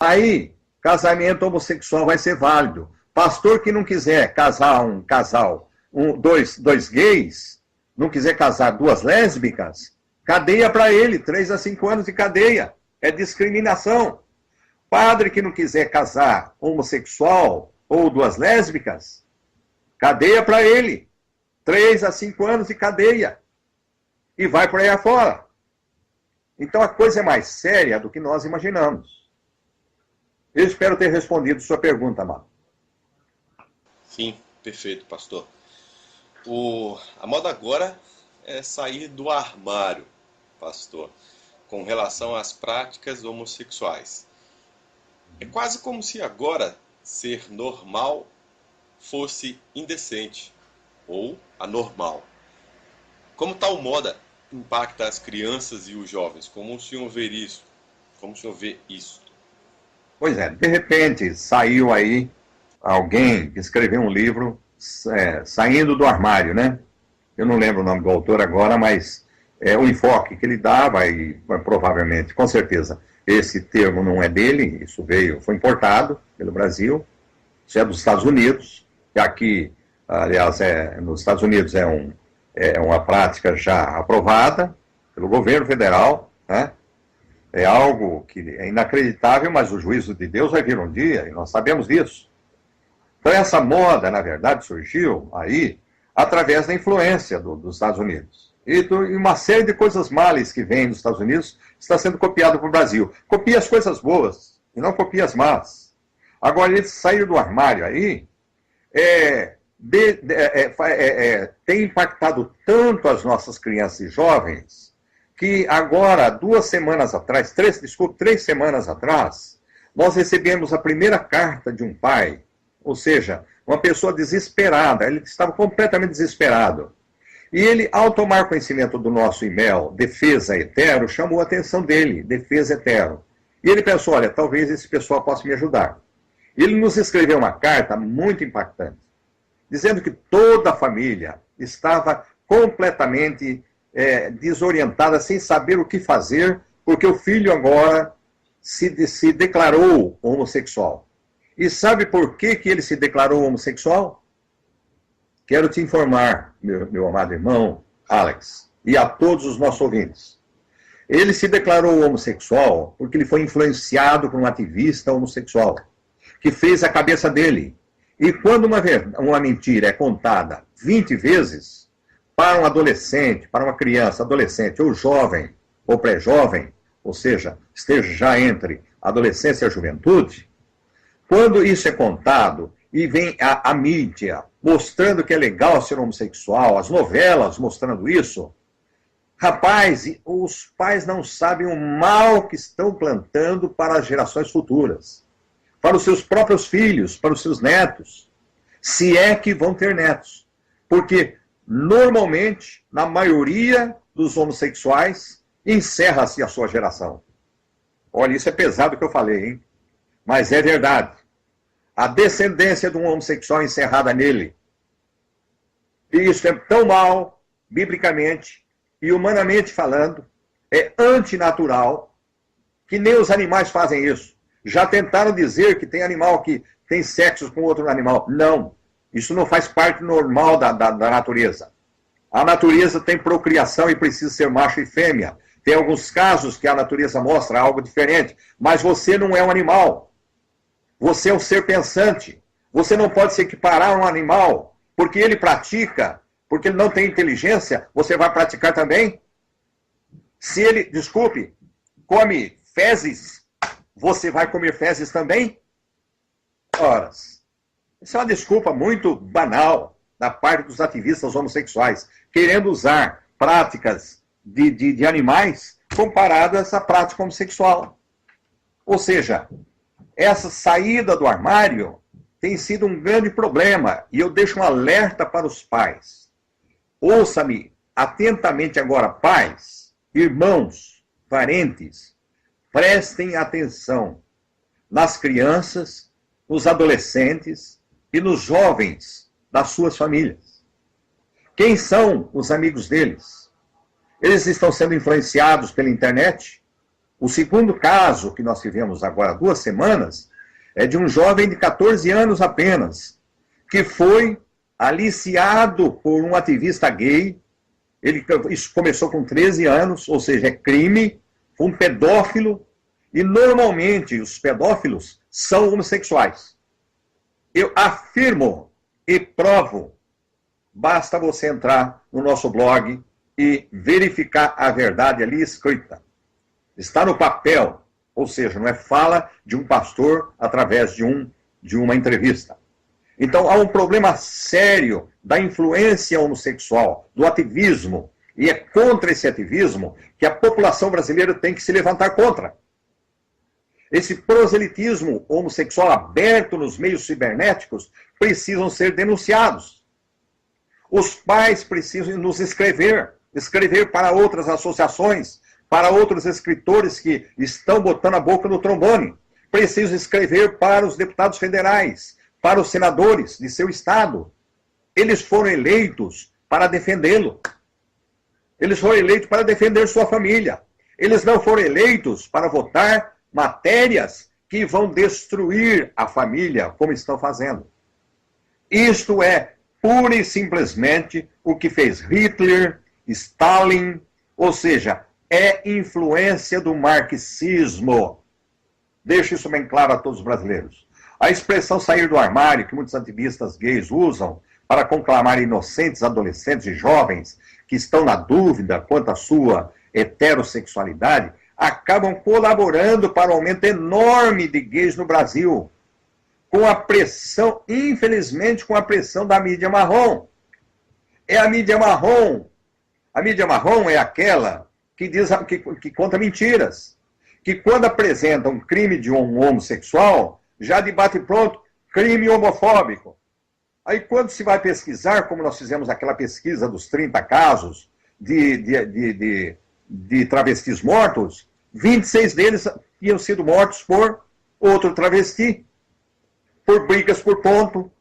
Aí, casamento homossexual vai ser válido. Pastor que não quiser casar um casal, dois gays, não quiser casar duas lésbicas, cadeia para ele, 3 a 5 anos de cadeia. É discriminação. Padre que não quiser casar homossexual ou duas lésbicas, cadeia para ele, 3 a 5 anos de cadeia. E vai por aí afora. Então a coisa é mais séria do que nós imaginamos. Eu espero ter respondido sua pergunta, Amado. Sim, perfeito, pastor. A moda agora é sair do armário, pastor, com relação às práticas homossexuais. É quase como se agora ser normal fosse indecente ou anormal. Como tal moda impacta as crianças e os jovens? Como o senhor vê isso? Como o senhor vê isso? Pois é, de repente saiu aí alguém que escreveu um livro saindo do armário, né? Eu não lembro o nome do autor agora, mas o enfoque que ele dava, e provavelmente, com certeza, esse termo não é dele, isso foi importado pelo Brasil, isso é dos Estados Unidos, e aqui, aliás, nos Estados Unidos é uma prática já aprovada pelo governo federal, né? É algo que é inacreditável, mas o juízo de Deus vai vir um dia, e nós sabemos disso. Então essa moda, na verdade, surgiu aí através da influência dos Estados Unidos. E uma série de coisas males que vêm dos Estados Unidos está sendo copiado para o Brasil. Copia as coisas boas e não copia as más. Agora, eles saíram do armário aí, tem impactado tanto as nossas crianças e jovens, que agora, 3 semanas atrás, nós recebemos a primeira carta de um pai, ou seja, uma pessoa desesperada, ele estava completamente desesperado. E ele, ao tomar conhecimento do nosso e-mail, Defesa Hetero, chamou a atenção dele, Defesa Hetero. E ele pensou, olha, talvez esse pessoal possa me ajudar. E ele nos escreveu uma carta muito impactante, dizendo que toda a família estava completamente desorientada, sem saber o que fazer, porque o filho agora se declarou homossexual. E sabe por que ele se declarou homossexual? Quero te informar, meu amado irmão Alex, e a todos os nossos ouvintes. Ele se declarou homossexual porque ele foi influenciado por um ativista homossexual, que fez a cabeça dele. E quando uma mentira é contada 20 vezes, para um adolescente, para uma criança, adolescente ou jovem, ou pré-jovem, ou seja, esteja já entre adolescência e a juventude, quando isso é contado e vem a mídia mostrando que é legal ser homossexual, as novelas mostrando isso, rapaz, os pais não sabem o mal que estão plantando para as gerações futuras, para os seus próprios filhos, para os seus netos, se é que vão ter netos. Porque, normalmente, na maioria dos homossexuais, encerra-se a sua geração. Olha, isso é pesado o que eu falei, hein? Mas é verdade. A descendência de um homossexual encerrada nele. E isso é tão mal, biblicamente e humanamente falando, é antinatural, que nem os animais fazem isso. Já tentaram dizer que tem animal que tem sexo com outro animal. Não. Isso não faz parte normal da natureza. A natureza tem procriação e precisa ser macho e fêmea. Tem alguns casos que a natureza mostra algo diferente. Mas você não é um animal. Você é um ser pensante. Você não pode se equiparar a um animal. Porque ele pratica, porque ele não tem inteligência, você vai praticar também? Se ele, desculpe, come fezes, você vai comer fezes também? Ora, isso é uma desculpa muito banal da parte dos ativistas homossexuais, querendo usar práticas de animais comparadas à prática homossexual. Ou seja, essa saída do armário tem sido um grande problema, e eu deixo um alerta para os pais. Ouça-me atentamente agora, pais, irmãos, parentes, prestem atenção nas crianças, nos adolescentes e nos jovens das suas famílias. Quem são os amigos deles? Eles estão sendo influenciados pela internet? O segundo caso que nós tivemos agora há 2 semanas é de um jovem de 14 anos apenas, que foi aliciado por um ativista gay. Isso começou com 13 anos, ou seja, é crime, foi um pedófilo, e normalmente os pedófilos são homossexuais. Eu afirmo e provo, basta você entrar no nosso blog e verificar a verdade ali escrita. Está no papel, ou seja, não é fala de um pastor através de uma entrevista. Então, há um problema sério da influência homossexual, do ativismo, e é contra esse ativismo que a população brasileira tem que se levantar contra. Esse proselitismo homossexual aberto nos meios cibernéticos precisam ser denunciados. Os pais precisam nos escrever para outras associações, para outros escritores que estão botando a boca no trombone. Precisam escrever para os deputados federais, para os senadores de seu estado. Eles foram eleitos para defendê-lo. Eles foram eleitos para defender sua família. Eles não foram eleitos para votar matérias que vão destruir a família, como estão fazendo. Isto é pura e simplesmente o que fez Hitler, Stalin, ou seja, é influência do marxismo. Deixo isso bem claro a todos os brasileiros. A expressão sair do armário, que muitos ativistas gays usam para conclamar inocentes adolescentes e jovens que estão na dúvida quanto à sua heterossexualidade, acabam colaborando para o aumento enorme de gays no Brasil, com a pressão, infelizmente, com a pressão da mídia marrom. É a mídia marrom. A mídia marrom é aquela que diz que conta mentiras, que quando apresenta um crime de um homossexual, já debate pronto, crime homofóbico. Aí quando se vai pesquisar, como nós fizemos aquela pesquisa dos 30 casos de travestis mortos, 26 deles tinham sido mortos por outro travesti, por brigas por ponto,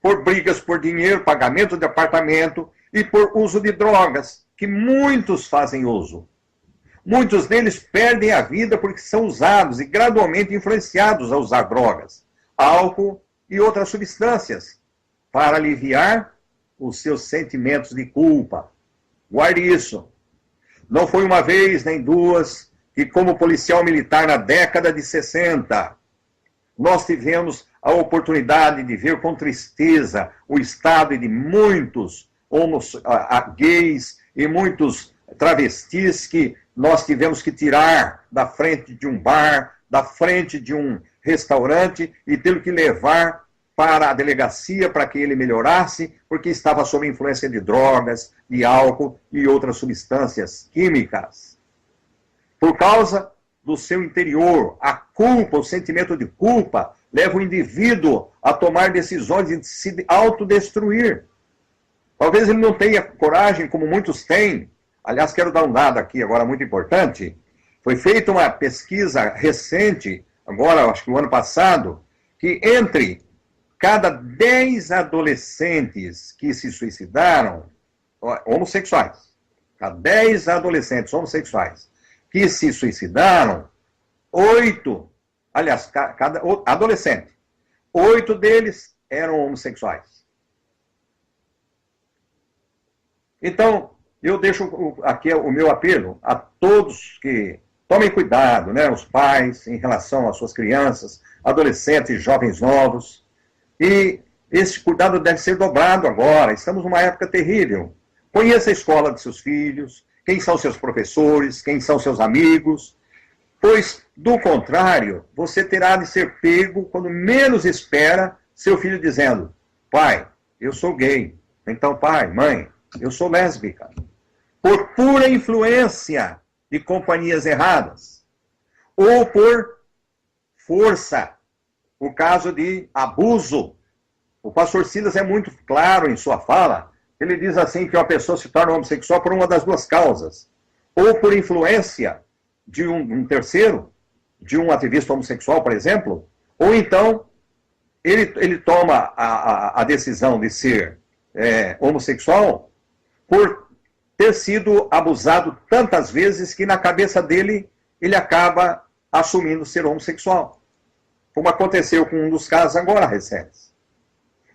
por brigas por dinheiro, pagamento de apartamento e por uso de drogas, que muitos fazem uso. Muitos deles perdem a vida porque são usados e gradualmente influenciados a usar drogas, álcool e outras substâncias para aliviar os seus sentimentos de culpa. Guarde isso. Não foi uma vez nem duas que, como policial militar na década de 60, nós tivemos a oportunidade de ver com tristeza o estado de muitos gays e muitos travestis que nós tivemos que tirar da frente de um bar, da frente de um restaurante e tê-lo que levar para a delegacia para que ele melhorasse, porque estava sob influência de drogas, de álcool e outras substâncias químicas. Por causa do seu interior, a culpa, o sentimento de culpa, leva o indivíduo a tomar decisões de se autodestruir. Talvez ele não tenha coragem, como muitos têm. Aliás, quero dar um dado aqui agora muito importante. Foi feita uma pesquisa recente, agora, acho que o ano passado, que entre cada 10 adolescentes que se suicidaram, homossexuais, cada 10 adolescentes homossexuais que se suicidaram, 8, aliás, cada adolescente, 8 deles eram homossexuais. Então, eu deixo aqui o meu apelo a todos que tomem cuidado, né, os pais, em relação às suas crianças, adolescentes, jovens novos. E esse cuidado deve ser dobrado agora. Estamos numa época terrível. Conheça a escola de seus filhos, quem são seus professores, quem são seus amigos, pois, do contrário, você terá de ser pego quando menos espera seu filho dizendo: pai, eu sou gay. Então, pai, mãe, eu sou lésbica. Por pura influência de companhias erradas. Ou por força. O caso de abuso. O pastor Silas é muito claro em sua fala. Ele diz assim que uma pessoa se torna homossexual por uma das duas causas. Ou por influência de um terceiro, de um ativista homossexual, por exemplo, ou então ele toma a decisão de ser homossexual por ter sido abusado tantas vezes que na cabeça dele ele acaba assumindo ser homossexual. Como aconteceu com um dos casos agora recentes.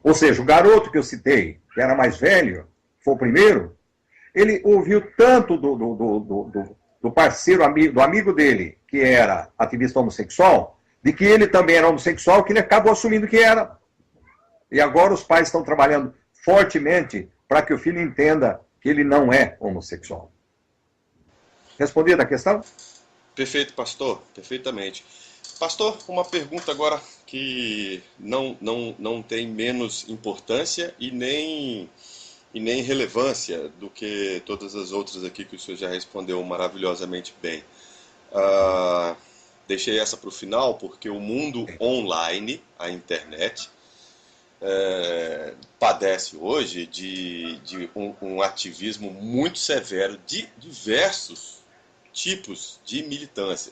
Ou seja, o garoto que eu citei, que era mais velho, foi o primeiro, ele ouviu tanto do parceiro, do amigo dele, que era ativista homossexual, de que ele também era homossexual, que ele acabou assumindo que era. E agora os pais estão trabalhando fortemente para que o filho entenda que ele não é homossexual. Respondida a questão? Perfeito, pastor, perfeitamente. Pastor, uma pergunta agora que não tem menos importância e nem relevância do que todas as outras aqui que o senhor já respondeu maravilhosamente bem. Deixei essa para o final porque o mundo online, a internet, padece hoje de um ativismo muito severo de diversos tipos de militância.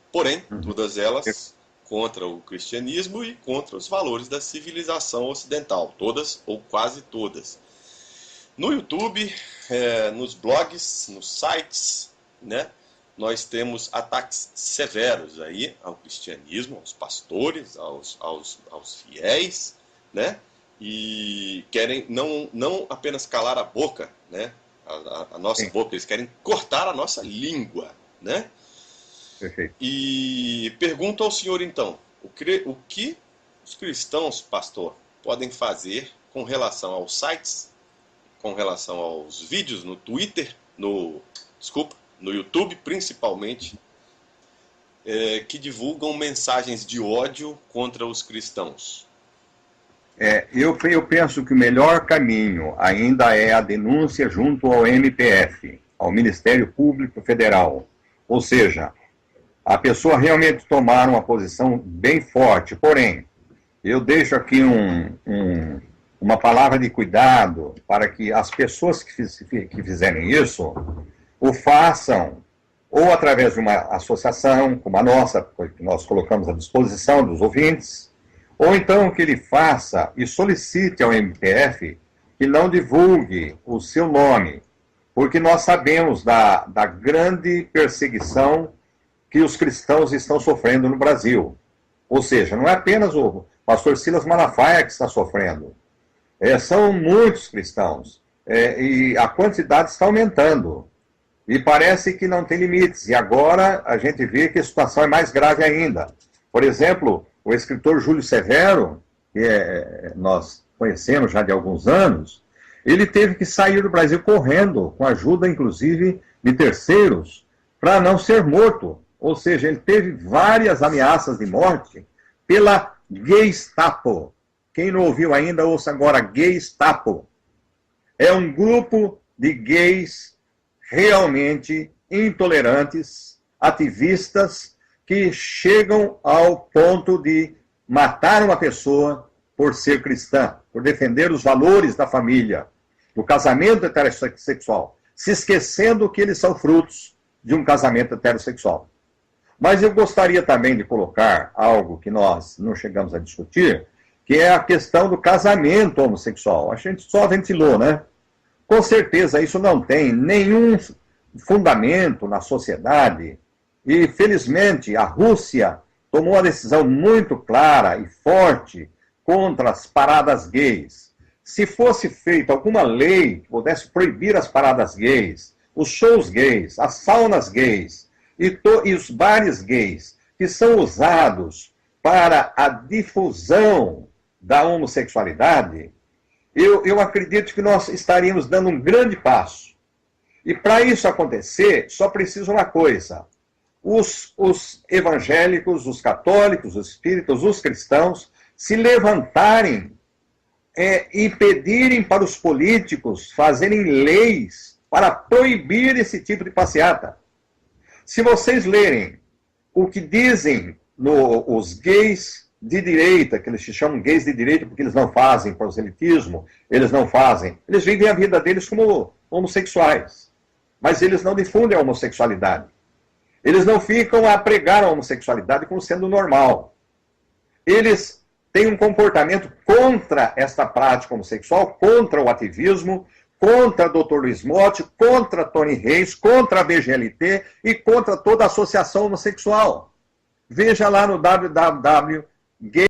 Porém, todas elas contra o cristianismo e contra os valores da civilização ocidental. Todas ou quase todas. No YouTube, nos blogs, nos sites, né, nós temos ataques severos aí ao cristianismo, aos pastores, aos fiéis, né, e querem não apenas calar a boca, né, a nossa boca, eles querem cortar a nossa língua, né? Perfeito. E pergunto ao senhor, então, o que os cristãos, pastor, podem fazer com relação aos sites, com relação aos vídeos no Twitter, no YouTube, principalmente, que divulgam mensagens de ódio contra os cristãos? Eu penso que o melhor caminho ainda é a denúncia junto ao MPF, ao Ministério Público Federal. Ou seja, a pessoa realmente tomar uma posição bem forte. Porém, eu deixo aqui uma palavra de cuidado para que as pessoas que fizerem isso o façam ou através de uma associação como a nossa, que nós colocamos à disposição dos ouvintes, ou então que ele faça e solicite ao MPF que não divulgue o seu nome, porque nós sabemos da grande perseguição que os cristãos estão sofrendo no Brasil. Ou seja, não é apenas o pastor Silas Malafaia que está sofrendo. São muitos cristãos. E a quantidade está aumentando. E parece que não tem limites. E agora a gente vê que a situação é mais grave ainda. Por exemplo, o escritor Júlio Severo, que nós conhecemos já de alguns anos, ele teve que sair do Brasil correndo, com ajuda, inclusive, de terceiros, para não ser morto. Ou seja, ele teve várias ameaças de morte pela Gestapo. Quem não ouviu ainda, ouça agora, Gestapo. É um grupo de gays realmente intolerantes, ativistas, que chegam ao ponto de matar uma pessoa por ser cristã, por defender os valores da família, do casamento heterossexual, se esquecendo que eles são frutos de um casamento heterossexual. Mas eu gostaria também de colocar algo que nós não chegamos a discutir, que é a questão do casamento homossexual. A gente só ventilou, né? Com certeza isso não tem nenhum fundamento na sociedade. E, felizmente, a Rússia tomou uma decisão muito clara e forte contra as paradas gays. Se fosse feita alguma lei que pudesse proibir as paradas gays, os shows gays, as saunas gays e os bares gays, que são usados para a difusão da homossexualidade, eu acredito que nós estaríamos dando um grande passo. E para isso acontecer, só precisa uma coisa: os evangélicos, os católicos, os espíritas, os cristãos se levantarem e pedirem para os políticos fazerem leis para proibir esse tipo de passeata. Se vocês lerem o que dizem os gays de direita, que eles se chamam gays de direita porque eles não fazem proselitismo, eles vivem a vida deles como homossexuais, mas eles não difundem a homossexualidade. Eles não ficam a pregar a homossexualidade como sendo normal. Eles têm um comportamento contra esta prática homossexual, contra o ativismo, contra Dr. Luiz Motti, contra Tony Reis, contra a BGLT e contra toda a associação homossexual. Veja lá no www.gay